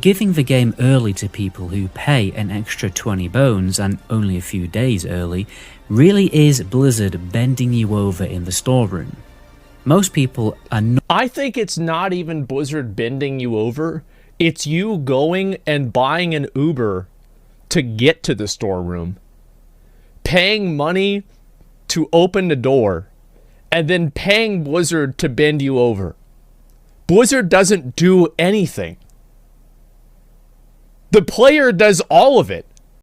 giving the game early to people who pay an extra 20 bones and only a few days early really is Blizzard bending you over in the storeroom. Most people are not. I think it's not even Blizzard bending you over. It's you going and buying an Uber to get to the storeroom, paying money to open the door, and then paying Blizzard to bend you over. Blizzard doesn't do anything. The player does all of it.